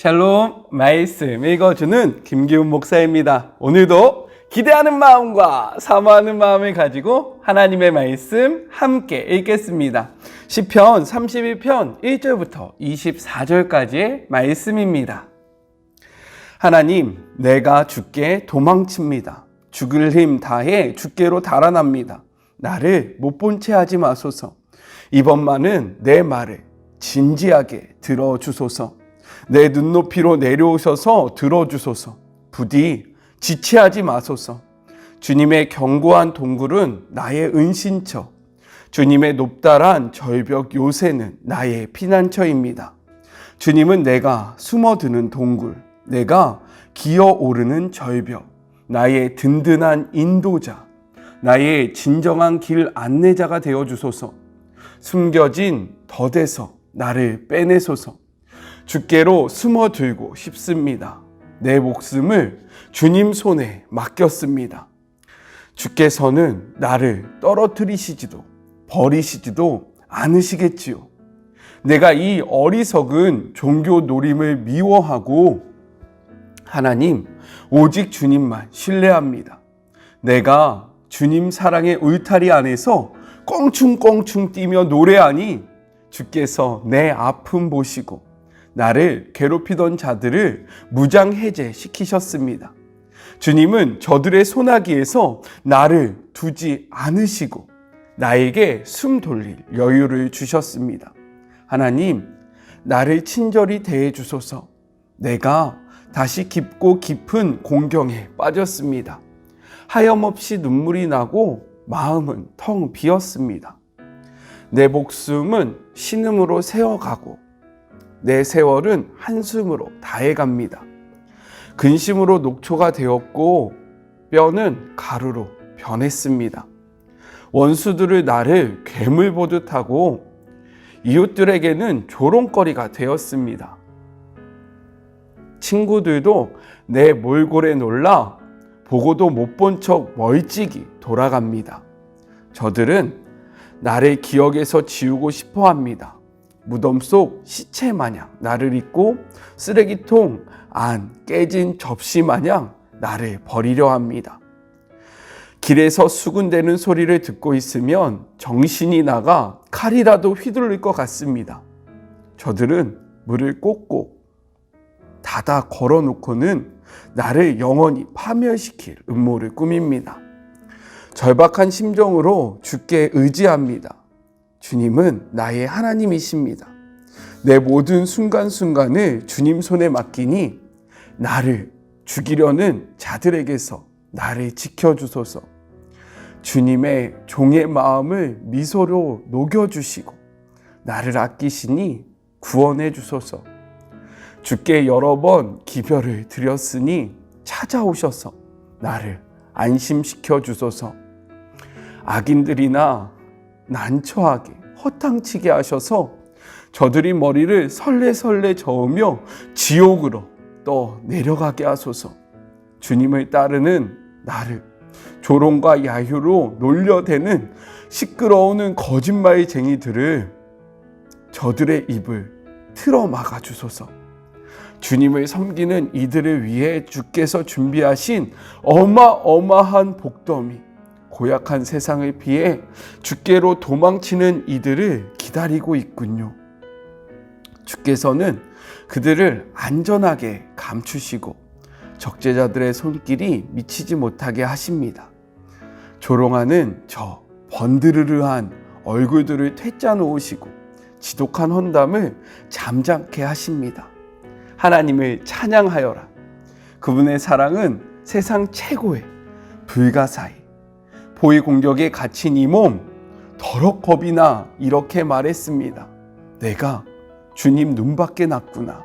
샬롬, 말씀 읽어주는 김기훈 목사입니다. 오늘도 기대하는 마음과 사모하는 마음을 가지고 하나님의 말씀 함께 읽겠습니다. 시편 31편 1절부터 24절까지의 말씀입니다. 하나님, 내가 주께 도망칩니다. 죽을 힘 다해 주께로 달아납니다. 나를 못 본 채 하지 마소서. 이번만은 내 말을 진지하게 들어주소서. 내 눈높이로 내려오셔서 들어주소서. 부디 지체하지 마소서. 주님의 견고한 동굴은 나의 은신처, 주님의 높다란 절벽 요새는 나의 피난처입니다. 주님은 내가 숨어드는 동굴, 내가 기어오르는 절벽, 나의 든든한 인도자, 나의 진정한 길 안내자가 되어주소서. 숨겨진 덫에서 나를 빼내소서. 주께로 숨어들고 싶습니다. 내 목숨을 주님 손에 맡겼습니다. 주께서는 나를 떨어뜨리시지도 버리시지도 않으시겠지요. 내가 이 어리석은 종교 노림을 미워하고 하나님, 오직 주님만 신뢰합니다. 내가 주님 사랑의 울타리 안에서 껑충껑충 뛰며 노래하니 주께서 내 아픔 보시고 나를 괴롭히던 자들을 무장해제시키셨습니다. 주님은 저들의 소나기에서 나를 두지 않으시고 나에게 숨 돌릴 여유를 주셨습니다. 하나님, 나를 친절히 대해 주소서. 내가 다시 깊고 깊은 공경에 빠졌습니다. 하염없이 눈물이 나고 마음은 텅 비었습니다. 내 목숨은 신음으로 새어가고 내 세월은 한숨으로 다해갑니다. 근심으로 녹초가 되었고 뼈는 가루로 변했습니다. 원수들을 나를 괴물 보듯 하고 이웃들에게는 조롱거리가 되었습니다. 친구들도 내 몰골에 놀라 보고도 못 본 척 멀찍이 돌아갑니다. 저들은 나를 기억에서 지우고 싶어 합니다. 무덤 속 시체 마냥 나를 잊고 쓰레기통 안 깨진 접시 마냥 나를 버리려 합니다. 길에서 수군대는 소리를 듣고 있으면 정신이 나가 칼이라도 휘둘릴 것 같습니다. 저들은 물을 꼭꼭 닫아 걸어놓고는 나를 영원히 파멸시킬 음모를 꾸밉니다. 절박한 심정으로 주께 의지합니다. 주님은 나의 하나님이십니다. 내 모든 순간순간을 주님 손에 맡기니 나를 죽이려는 자들에게서 나를 지켜주소서. 주님의 종의 마음을 미소로 녹여주시고 나를 아끼시니 구원해 주소서. 주께 여러 번 기별을 드렸으니 찾아오셔서 나를 안심시켜 주소서. 악인들이나 난처하게 허탕치게 하셔서 저들이 머리를 설레설레 저으며 지옥으로 떠 내려가게 하소서. 주님을 따르는 나를 조롱과 야유로 놀려대는 시끄러우는 거짓말쟁이들을 저들의 입을 틀어 막아 주소서. 주님을 섬기는 이들을 위해 주께서 준비하신 어마어마한 복덤이 고약한 세상을 피해 주께로 도망치는 이들을 기다리고 있군요. 주께서는 그들을 안전하게 감추시고 적재자들의 손길이 미치지 못하게 하십니다. 조롱하는 저 번드르르한 얼굴들을 퇴짜 놓으시고 지독한 헌담을 잠잠케 하십니다. 하나님을 찬양하여라. 그분의 사랑은 세상 최고의 불가사의 보위 공격에 갇힌 이 몸 더럽 겁이 나 이렇게 말했습니다. 내가 주님 눈밖에 났구나.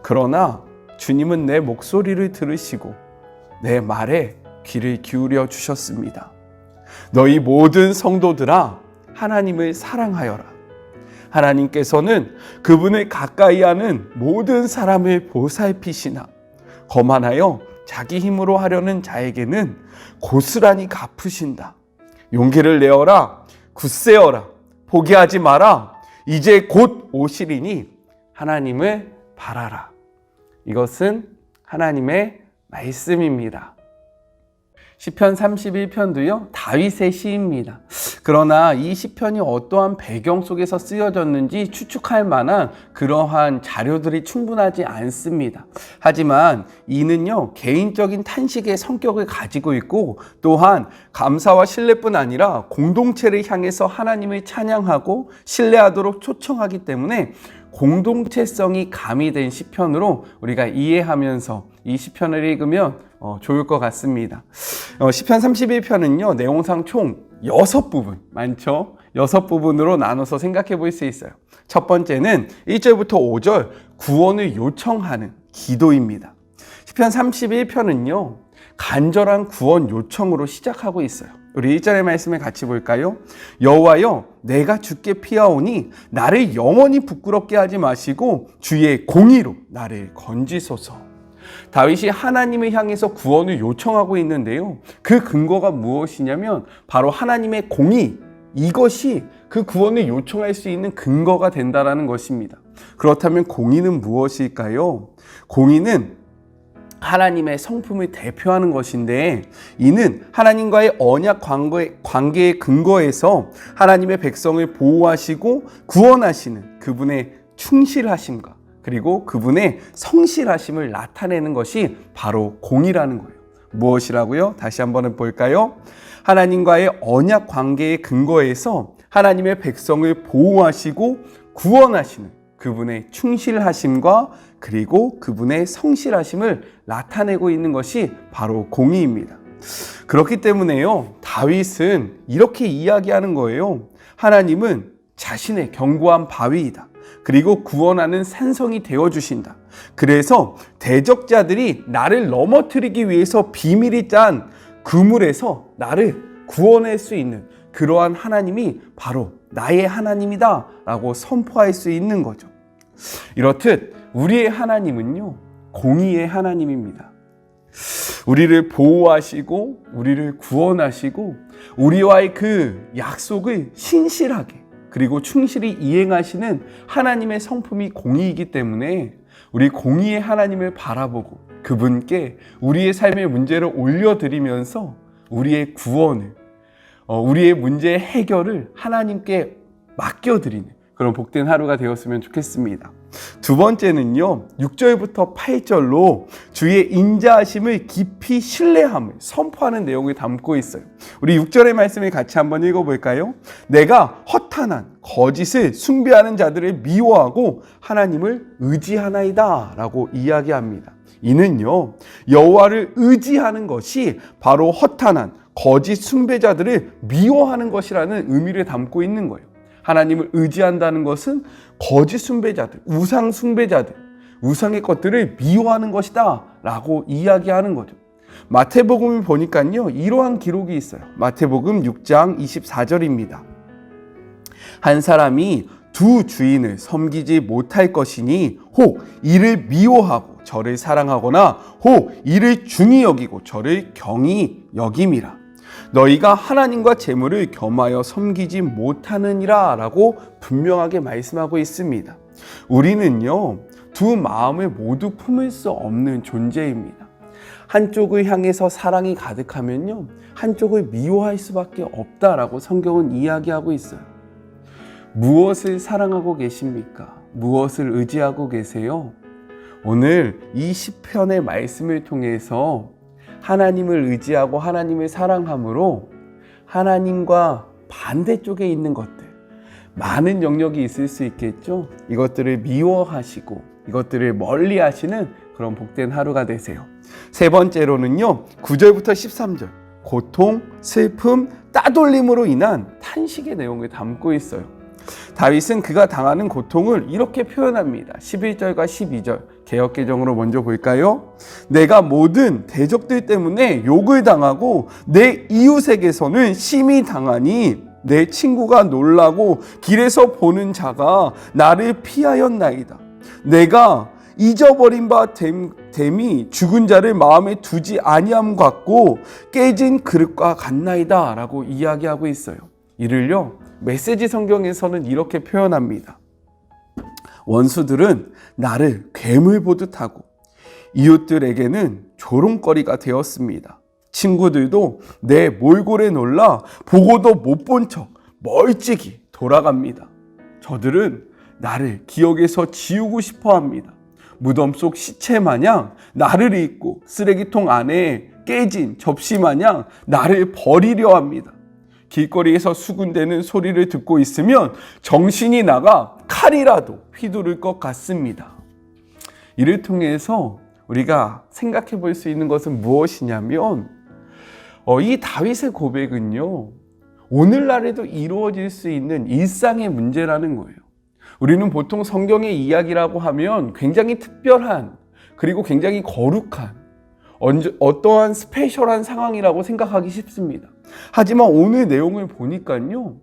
그러나 주님은 내 목소리를 들으시고 내 말에 귀를 기울여 주셨습니다. 너희 모든 성도들아, 하나님을 사랑하여라. 하나님께서는 그분을 가까이 하는 모든 사람을 보살피시나 거만하여 자기 힘으로 하려는 자에게는 고스란히 갚으신다. 용기를 내어라. 굳세어라. 포기하지 마라. 이제 곧 오시리니 하나님을 바라라. 이것은 하나님의 말씀입니다. 시편 31편도요, 다윗의 시입니다. 그러나 이 시편이 어떠한 배경 속에서 쓰여졌는지 추측할 만한 그러한 자료들이 충분하지 않습니다. 하지만 이는요, 개인적인 탄식의 성격을 가지고 있고, 또한 감사와 신뢰뿐 아니라 공동체를 향해서 하나님을 찬양하고 신뢰하도록 초청하기 때문에 공동체성이 가미된 시편으로 우리가 이해하면서 이 시편을 읽으면 좋을 것 같습니다. 시편 31편은요, 내용상 총 6부분, 많죠? 6부분으로 나눠서 생각해 볼 수 있어요. 첫 번째는 1절부터 5절 구원을 요청하는 기도입니다. 시편 31편은요, 간절한 구원 요청으로 시작하고 있어요. 우리 1절의 말씀을 같이 볼까요? 여호와여, 내가 주께 피하오니 나를 영원히 부끄럽게 하지 마시고 주의 공의로 나를 건지소서. 다윗이 하나님을 향해서 구원을 요청하고 있는데요, 그 근거가 무엇이냐면 바로 하나님의 공의, 이것이 그 구원을 요청할 수 있는 근거가 된다는 것입니다. 그렇다면 공의는 무엇일까요? 공의는 하나님의 성품을 대표하는 것인데, 이는 하나님과의 언약 관계의 근거에서 하나님의 백성을 보호하시고 구원하시는 그분의 충실하심과 그리고 그분의 성실하심을 나타내는 것이 바로 공의라는 거예요. 무엇이라고요? 다시 한번 볼까요? 하나님과의 언약 관계의 근거에서 하나님의 백성을 보호하시고 구원하시는 그분의 충실하심과 그리고 그분의 성실하심을 나타내고 있는 것이 바로 공의입니다. 그렇기 때문에요, 다윗은 이렇게 이야기하는 거예요. 하나님은 자신의 견고한 바위이다. 그리고 구원하는 산성이 되어주신다. 그래서 대적자들이 나를 넘어뜨리기 위해서 비밀이 짠 그물에서 나를 구원할 수 있는 그러한 하나님이 바로 나의 하나님이다 라고 선포할 수 있는 거죠. 이렇듯 우리의 하나님은요, 공의의 하나님입니다. 우리를 보호하시고 우리를 구원하시고 우리와의 그 약속을 신실하게 그리고 충실히 이행하시는 하나님의 성품이 공의이기 때문에 우리 공의의 하나님을 바라보고 그분께 우리의 삶의 문제를 올려드리면서 우리의 구원을, 우리의 문제의 해결을 하나님께 맡겨드리는 그런 복된 하루가 되었으면 좋겠습니다. 두 번째는요, 6절부터 8절로 주의 인자하심을 깊이 신뢰함을 선포하는 내용을 담고 있어요. 우리 6절의 말씀을 같이 한번 읽어볼까요? 내가 허탄한 거짓을 숭배하는 자들을 미워하고 하나님을 의지하나이다 라고 이야기합니다. 이는요, 여호와를 의지하는 것이 바로 허탄한 거짓 숭배자들을 미워하는 것이라는 의미를 담고 있는 거예요. 하나님을 의지한다는 것은 거짓 숭배자들, 우상 숭배자들, 우상의 것들을 미워하는 것이다 라고 이야기하는 거죠. 마태복음을 보니까요, 이러한 기록이 있어요. 마태복음 6장 24절입니다. 한 사람이 두 주인을 섬기지 못할 것이니 혹 이를 미워하고 저를 사랑하거나 혹 이를 중히 여기고 저를 경히 여김이라. 너희가 하나님과 재물을 겸하여 섬기지 못하느니라 라고 분명하게 말씀하고 있습니다. 우리는요, 두 마음을 모두 품을 수 없는 존재입니다. 한쪽을 향해서 사랑이 가득하면요, 한쪽을 미워할 수밖에 없다라고 성경은 이야기하고 있어요. 무엇을 사랑하고 계십니까? 무엇을 의지하고 계세요? 오늘 이 시편의 말씀을 통해서 하나님을 의지하고 하나님을 사랑함으로 하나님과 반대쪽에 있는 것들, 많은 영역이 있을 수 있겠죠. 이것들을 미워하시고 이것들을 멀리 하시는 그런 복된 하루가 되세요. 세 번째로는요, 9절부터 13절 고통, 슬픔, 따돌림으로 인한 탄식의 내용을 담고 있어요. 다윗은 그가 당하는 고통을 이렇게 표현합니다. 11절과 12절 개역개정으로 먼저 볼까요? 내가 모든 대적들 때문에 욕을 당하고 내 이웃에게서는 심히 당하니 내 친구가 놀라고 길에서 보는 자가 나를 피하였나이다. 내가 잊어버린 바 됨이 죽은 자를 마음에 두지 아니함 같고 깨진 그릇과 같나이다 라고 이야기하고 있어요. 이를요, 메시지 성경에서는 이렇게 표현합니다. 원수들은 나를 괴물 보듯 하고 이웃들에게는 조롱거리가 되었습니다. 친구들도 내 몰골에 놀라 보고도 못 본 척 멀찍이 돌아갑니다. 저들은 나를 기억에서 지우고 싶어 합니다. 무덤 속 시체 마냥 나를 잊고 쓰레기통 안에 깨진 접시 마냥 나를 버리려 합니다. 길거리에서 수군대는 소리를 듣고 있으면 정신이 나가 칼이라도 휘두를 것 같습니다. 이를 통해서 우리가 생각해 볼 수 있는 것은 무엇이냐면 이 다윗의 고백은요, 오늘날에도 이루어질 수 있는 일상의 문제라는 거예요. 우리는 보통 성경의 이야기라고 하면 굉장히 특별한, 그리고 굉장히 거룩한, 어떠한 스페셜한 상황이라고 생각하기 쉽습니다. 하지만 오늘 내용을 보니까요,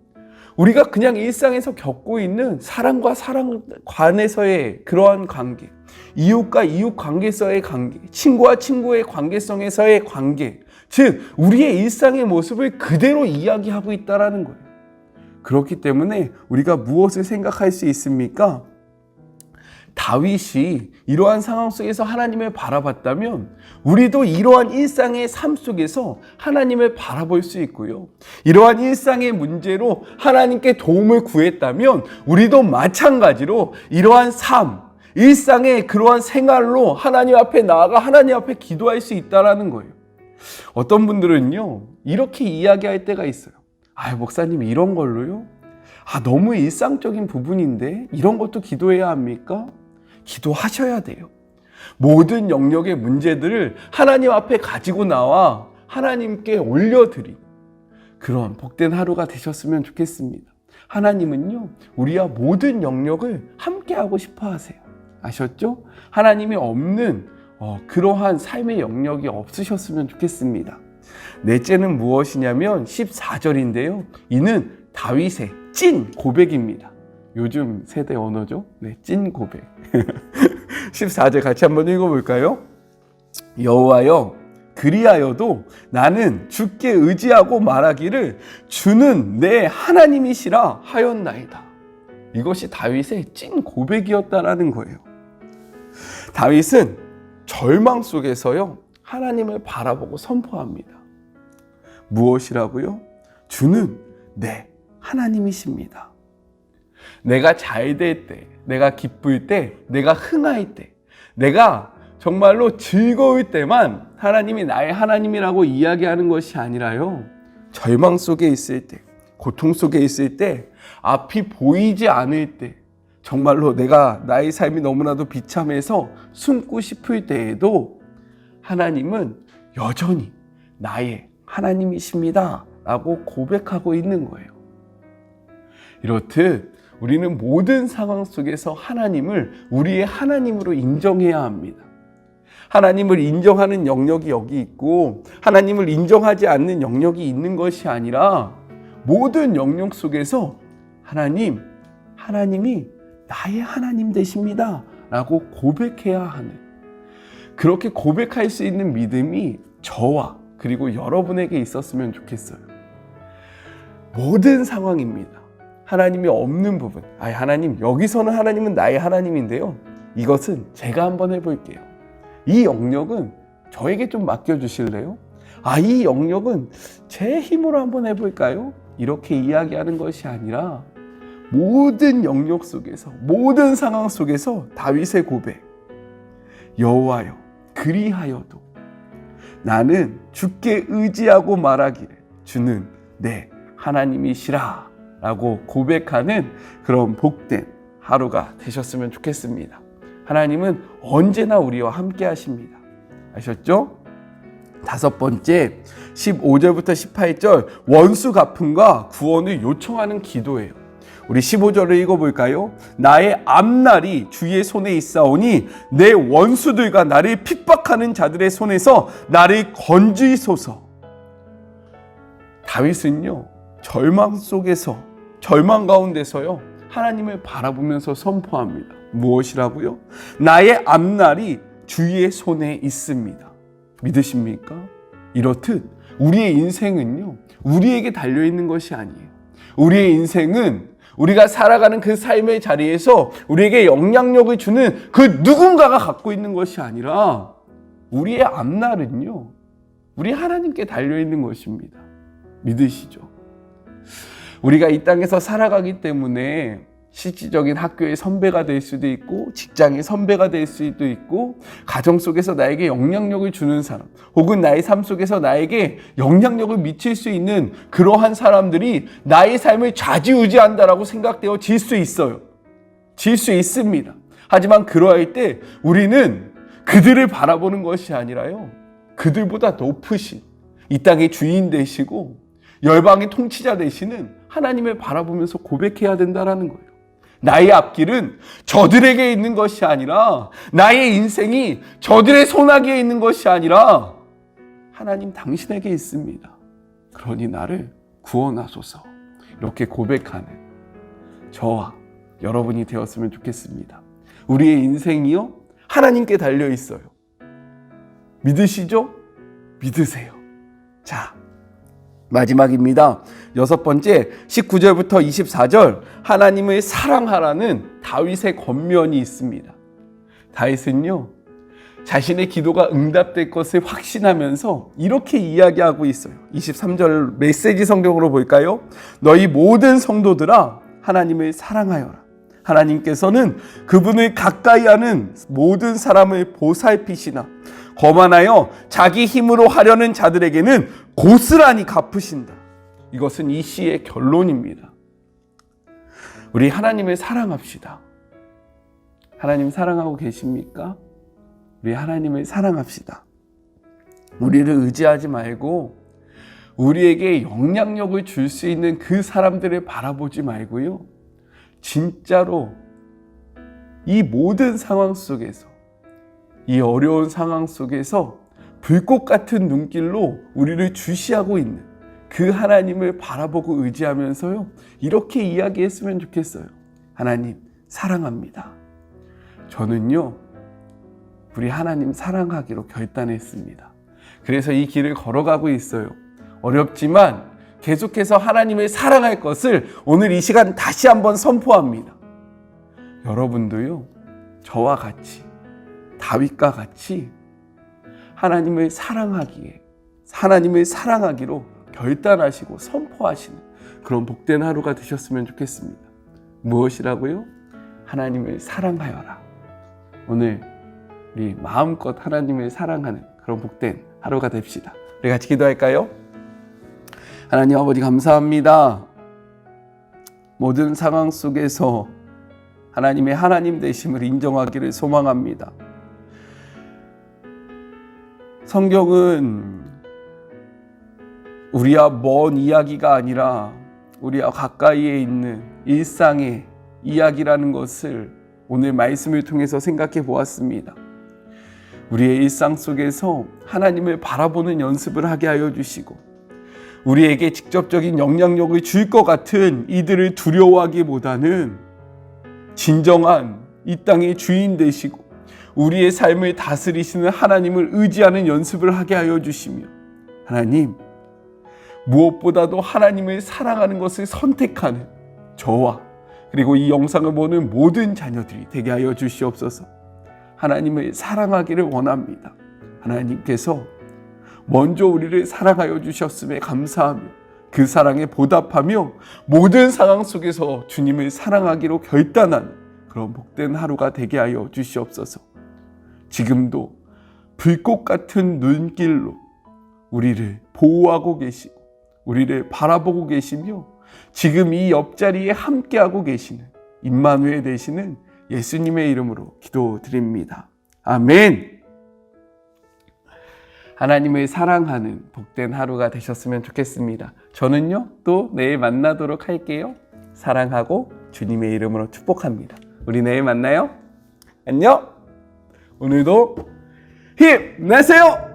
우리가 그냥 일상에서 겪고 있는 사람과 사람 간에서의 그러한 관계, 이웃과 이웃 관계에서의 관계, 친구와 친구의 관계성에서의 관계, 즉 우리의 일상의 모습을 그대로 이야기하고 있다는 거예요. 그렇기 때문에 우리가 무엇을 생각할 수 있습니까? 다윗이 이러한 상황 속에서 하나님을 바라봤다면 우리도 이러한 일상의 삶 속에서 하나님을 바라볼 수 있고요. 이러한 일상의 문제로 하나님께 도움을 구했다면 우리도 마찬가지로 이러한 삶, 일상의 그러한 생활로 하나님 앞에 나아가 하나님 앞에 기도할 수 있다는 거예요. 어떤 분들은요, 이렇게 이야기할 때가 있어요. 목사님 이런 걸로요? 너무 일상적인 부분인데 이런 것도 기도해야 합니까? 기도하셔야 돼요. 모든 영역의 문제들을 하나님 앞에 가지고 나와 하나님께 올려드린 그런 복된 하루가 되셨으면 좋겠습니다. 하나님은요, 우리와 모든 영역을 함께 하고 싶어 하세요. 아셨죠? 하나님이 없는 그러한 삶의 영역이 없으셨으면 좋겠습니다. 넷째는 무엇이냐면 14절인데요. 이는 다윗의 찐 고백입니다. 요즘 세대 언어죠? 네, 찐 고백. 14절 같이 한번 읽어볼까요? 여호와여, 그리하여도 나는 주께 의지하고 말하기를 주는 내 하나님이시라 하였나이다. 이것이 다윗의 찐 고백이었다라는 거예요. 다윗은 절망 속에서요, 하나님을 바라보고 선포합니다. 무엇이라고요? 주는 내 하나님이십니다. 내가 잘 될 때, 내가 기쁠 때, 내가 흥할 때, 내가 정말로 즐거울 때만 하나님이 나의 하나님이라고 이야기하는 것이 아니라요, 절망 속에 있을 때, 고통 속에 있을 때, 앞이 보이지 않을 때, 정말로 나의 삶이 너무나도 비참해서 숨고 싶을 때에도 하나님은 여전히 나의 하나님이십니다 라고 고백하고 있는 거예요. 이렇듯 우리는 모든 상황 속에서 하나님을 우리의 하나님으로 인정해야 합니다. 하나님을 인정하는 영역이 여기 있고 하나님을 인정하지 않는 영역이 있는 것이 아니라 모든 영역 속에서 하나님이 나의 하나님 되십니다 라고 고백해야 하는, 그렇게 고백할 수 있는 믿음이 저와 그리고 여러분에게 있었으면 좋겠어요. 모든 상황입니다. 하나님이 없는 부분, 하나님, 여기서는 하나님은 나의 하나님인데요, 이것은 제가 한번 해볼게요. 이 영역은 저에게 좀 맡겨주실래요? 이 영역은 제 힘으로 한번 해볼까요? 이렇게 이야기하는 것이 아니라 모든 영역 속에서, 모든 상황 속에서 다윗의 고백, 여호와여, 그리하여도 나는 주께 의지하고 말하기를 주는 내 하나님이시라 라고 고백하는 그런 복된 하루가 되셨으면 좋겠습니다. 하나님은 언제나 우리와 함께 하십니다. 아셨죠? 다섯 번째, 15절부터 18절 원수 갚음과 구원을 요청하는 기도예요. 우리 15절을 읽어볼까요? 나의 앞날이 주의 손에 있사오니 내 원수들과 나를 핍박하는 자들의 손에서 나를 건지소서. 다윗은요, 절망 가운데서요, 하나님을 바라보면서 선포합니다. 무엇이라고요? 나의 앞날이 주의 손에 있습니다. 믿으십니까? 이렇듯 우리의 인생은요, 우리에게 달려있는 것이 아니에요. 우리의 인생은 우리가 살아가는 그 삶의 자리에서 우리에게 영향력을 주는 그 누군가가 갖고 있는 것이 아니라 우리의 앞날은요, 우리 하나님께 달려있는 것입니다. 믿으시죠? 우리가 이 땅에서 살아가기 때문에 실질적인 학교의 선배가 될 수도 있고, 직장의 선배가 될 수도 있고, 가정 속에서 나에게 영향력을 주는 사람, 혹은 나의 삶 속에서 나에게 영향력을 미칠 수 있는 그러한 사람들이 나의 삶을 좌지우지한다라고 생각되어질 수 있어요. 질 수 있습니다. 하지만 그러할 때 우리는 그들을 바라보는 것이 아니라요, 그들보다 높으신 이 땅의 주인 되시고 열방의 통치자 되시는 하나님을 바라보면서 고백해야 된다라는 거예요. 나의 앞길은 저들에게 있는 것이 아니라, 나의 인생이 저들의 손아귀에 있는 것이 아니라 하나님 당신에게 있습니다. 그러니 나를 구원하소서. 이렇게 고백하는 저와 여러분이 되었으면 좋겠습니다. 우리의 인생이요, 하나님께 달려 있어요. 믿으시죠? 믿으세요. 자, 마지막입니다. 6번째, 19절부터 24절, 하나님을 사랑하라는 다윗의 권면이 있습니다. 다윗은요, 자신의 기도가 응답될 것을 확신하면서 이렇게 이야기하고 있어요. 23절 메시지 성경으로 볼까요? 너희 모든 성도들아, 하나님을 사랑하여라. 하나님께서는 그분을 가까이 하는 모든 사람을 보살피시나 거만하여 자기 힘으로 하려는 자들에게는 고스란히 갚으신다. 이것은 이 시의 결론입니다. 우리 하나님을 사랑합시다. 하나님 사랑하고 계십니까? 우리 하나님을 사랑합시다. 우리를 의지하지 말고 우리에게 영향력을 줄 수 있는 그 사람들을 바라보지 말고요, 진짜로 이 모든 상황 속에서, 이 어려운 상황 속에서 불꽃 같은 눈길로 우리를 주시하고 있는 그 하나님을 바라보고 의지하면서요, 이렇게 이야기했으면 좋겠어요. 하나님 사랑합니다. 저는요, 우리 하나님 사랑하기로 결단했습니다. 그래서 이 길을 걸어가고 있어요. 어렵지만 계속해서 하나님을 사랑할 것을 오늘 이 시간 다시 한번 선포합니다. 여러분도요, 저와 같이, 다윗과 같이 하나님을 사랑하기에, 하나님을 사랑하기로 결단하시고 선포하시는 그런 복된 하루가 되셨으면 좋겠습니다. 무엇이라고요? 하나님을 사랑하여라. 오늘 우리 마음껏 하나님을 사랑하는 그런 복된 하루가 됩시다. 우리 같이 기도할까요? 하나님 아버지, 감사합니다. 모든 상황 속에서 하나님의 하나님 되심을 인정하기를 소망합니다. 성경은 우리와 먼 이야기가 아니라 우리와 가까이에 있는 일상의 이야기라는 것을 오늘 말씀을 통해서 생각해 보았습니다. 우리의 일상 속에서 하나님을 바라보는 연습을 하게 하여 주시고, 우리에게 직접적인 영향력을 줄 것 같은 이들을 두려워하기보다는 진정한 이 땅의 주인 되시고 우리의 삶을 다스리시는 하나님을 의지하는 연습을 하게 하여 주시며, 하나님, 무엇보다도 하나님을 사랑하는 것을 선택하는 저와 그리고 이 영상을 보는 모든 자녀들이 되게 하여 주시옵소서. 하나님을 사랑하기를 원합니다. 하나님께서 먼저 우리를 사랑하여 주셨음에 감사하며 그 사랑에 보답하며 모든 상황 속에서 주님을 사랑하기로 결단하는 그런 복된 하루가 되게 하여 주시옵소서. 지금도 불꽃 같은 눈길로 우리를 보호하고 계시고 우리를 바라보고 계시며 지금 이 옆자리에 함께하고 계시는 임마누엘 되시는 예수님의 이름으로 기도드립니다. 아멘. 하나님을 사랑하는 복된 하루가 되셨으면 좋겠습니다. 저는요, 또 내일 만나도록 할게요. 사랑하고 주님의 이름으로 축복합니다. 우리 내일 만나요. 안녕. 오늘도 힘내세요.